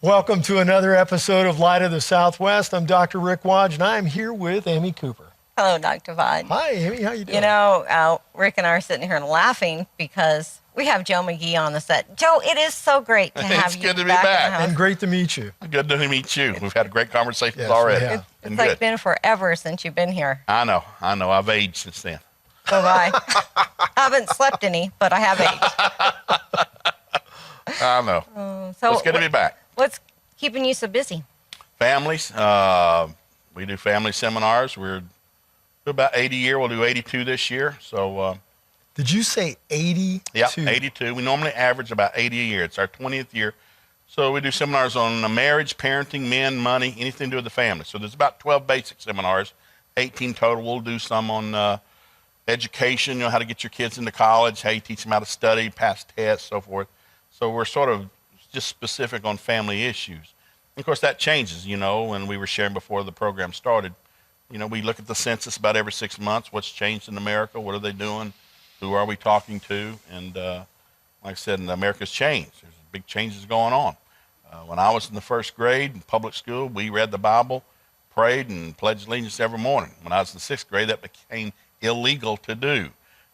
Welcome to another episode of Light of the Southwest. I'm Dr. Rick Wadge, and I'm here with Amy Cooper. Hello, Dr. Wadge. Hi, Amy. How you doing? You know, Rick and I are sitting here laughing because we have Joe McGee on the set. Joe, it is so great to have you good to be back. back. And great to meet you. Good to meet you. We've had great conversations Yes, already. we have. It's like been forever since you've been here. I know. I've aged since then. So have I. I haven't slept any, but I have aged. I know. So It's good to be back. What's keeping you so busy? Families. We do family seminars. We're about 80 a year. We'll do 82 this year. So, Did you say 82? yeah, 82. We normally average about 80 a year. It's our 20th year. So we do seminars on marriage, parenting, men, money, anything to do with the family. So there's about 12 basic seminars, 18 total. We'll do some on education, how to get your kids into college, how you teach them how to study, pass tests, so forth. So we're sort of just specific on family issues. And of course, that changes, when we were sharing before the program started. We look at the census about every 6 months. What's changed in America? What are they doing? Who are we talking to? And like I said, America's changed. There's big changes going on. When I was in the first grade in public school, we read the Bible, prayed, and pledged allegiance every morning. When I was in the sixth grade, that became illegal to do.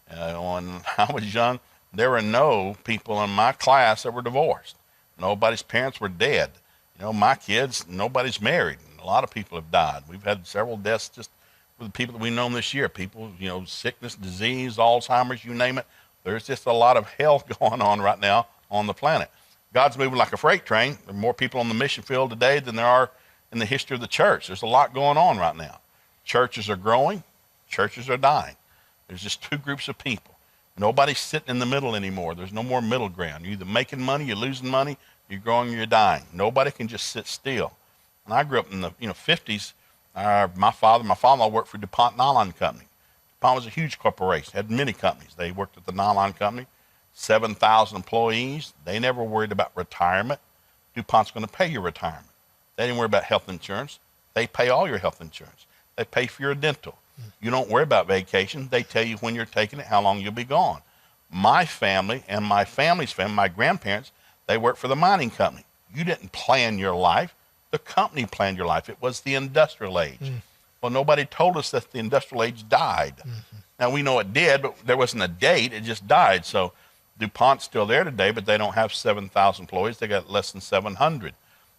When I was young, there were no people in my class that were divorced. Nobody's parents were dead. My kids, nobody's married. A lot of people have died. We've had several deaths just with the people that we've known this year. People, sickness, disease, Alzheimer's, you name it. There's just a lot of hell going on right now on the planet. God's moving like a freight train. There are more people on the mission field today than there are in the history of the church. There's a lot going on right now. Churches are growing. Churches are dying. There's just two groups of people. Nobody's sitting in the middle anymore. There's no more middle ground. You're either making money, you're losing money, you're growing, or you're dying. Nobody can just sit still. When I grew up in the 50s, my father-in-law worked for DuPont Nylon Company. DuPont was a huge corporation, had many companies. They worked at the Nylon Company, 7,000 employees. They never worried about retirement. DuPont's going to pay your retirement. They didn't worry about health insurance. They pay all your health insurance. They pay for your dental. You don't worry about vacation. They tell you when you're taking it, how long you'll be gone. My family and my family's family, my grandparents, they worked for the mining company. You didn't plan your life. The company planned your life. It was the industrial age. Well, nobody told us that the industrial age died. Now, we know it did, but there wasn't a date. It just died. So DuPont's still there today, but they don't have 7,000 employees. They got less than 700.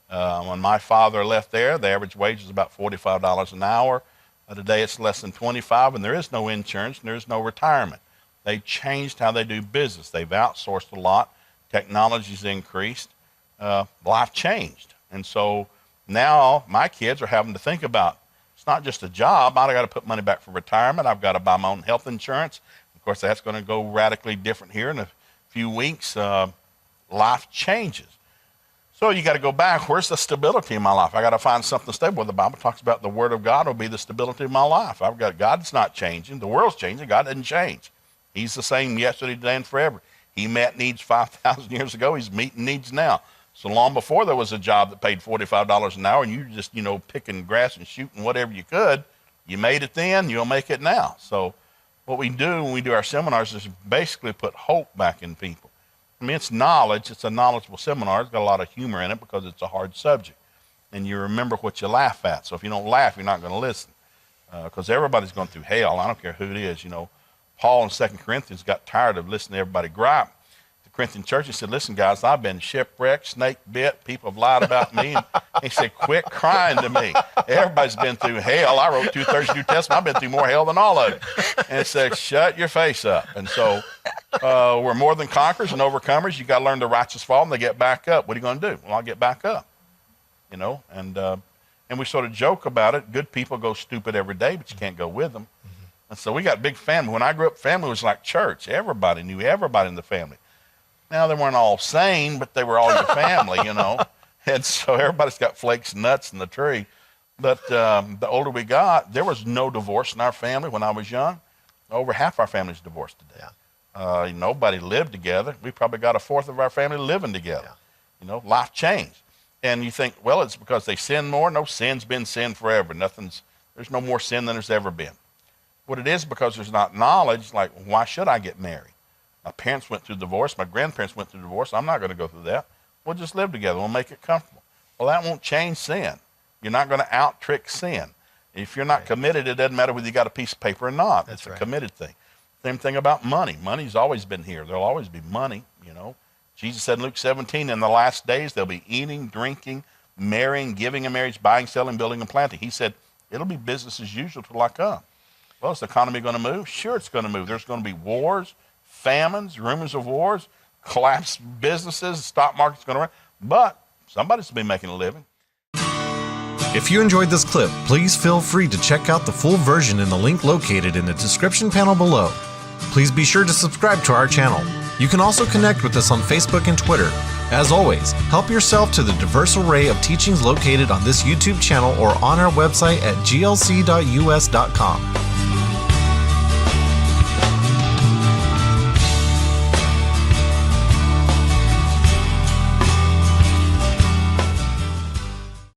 When my father left there, the average wage was about $45 an hour. Today, it's less than 25, and there is no insurance, and there is no retirement. They changed how they do business. They've outsourced a lot. Technology's increased. Life changed. And so now my kids are having to think about, it's not just a job. I got to put money back for retirement. I've got to buy my own health insurance. Of course, that's going to go radically different here in a few weeks. Life changes. So you got to go back. Where's the stability in my life? I got to find something stable. Well, the Bible talks about the Word of God will be the stability of my life. I've got God's not changing. The world's changing. God doesn't change. He's the same yesterday, today, and forever. He met needs 5,000 years ago. He's meeting needs now. So long before there was a job that paid $45 an hour and you just, picking grass and shooting whatever you could, you made it then, you'll make it now. So what we do when we do our seminars is basically put hope back in people. I mean, it's knowledge. It's a knowledgeable seminar. It's got a lot of humor in it because it's a hard subject. And you remember what you laugh at. So if you don't laugh, you're not going to listen. Because everybody's going through hell. I don't care who it is. Paul in 2 Corinthians got tired of listening to everybody gripe. The Corinthian church, he said, listen, guys, I've been shipwrecked, snake bit. People have lied about me. And he said, quit crying to me. Everybody's been through hell. I wrote 2/3 of the New Testament. I've been through more hell than all of it. And it said, shut your face up. And so we're more than conquerors and overcomers. You got to learn the righteous fall and they get back up. What are you going to do? Well, I'll get back up. And we sort of joke about it. Good people go stupid every day, but you can't go with them. And so we got a big family. When I grew up, family was like church. Everybody knew everybody in the family. Now, they weren't all sane, but they were all your family, And so everybody's got flakes and nuts in the tree. But the older we got, there was no divorce in our family when I was young. Over half our family's divorced today. Nobody lived together. We probably got a fourth of our family living together. Life changed. And you think, well, it's because they sin more. No, sin's been sin forever. There's no more sin than there's ever been. What it is, because there's not knowledge, like, why should I get married? My parents went through divorce. My grandparents went through divorce. I'm not going to go through that. We'll just live together. We'll make it comfortable. Well, that won't change sin. You're not going to out-trick sin. If you're not committed, it doesn't matter whether you got a piece of paper or not. That's It's right. a committed thing. Same thing about money. Money's always been here. There'll always be money, you know. Jesus said in Luke 17, in the last days, there'll be eating, drinking, marrying, giving in marriage, buying, selling, building, and planting. He said, it'll be business as usual till I come. Well, is the economy going to move? Sure, it's going to move. There's going to be wars, famines, rumors of wars, collapsed businesses, the stock market's going to run. But somebody's going to be making a living. If you enjoyed this clip, please feel free to check out the full version in the link located in the description panel below. Please be sure to subscribe to our channel. You can also connect with us on Facebook and Twitter. As always, help yourself to the diverse array of teachings located on this YouTube channel or on our website at glc.us.com.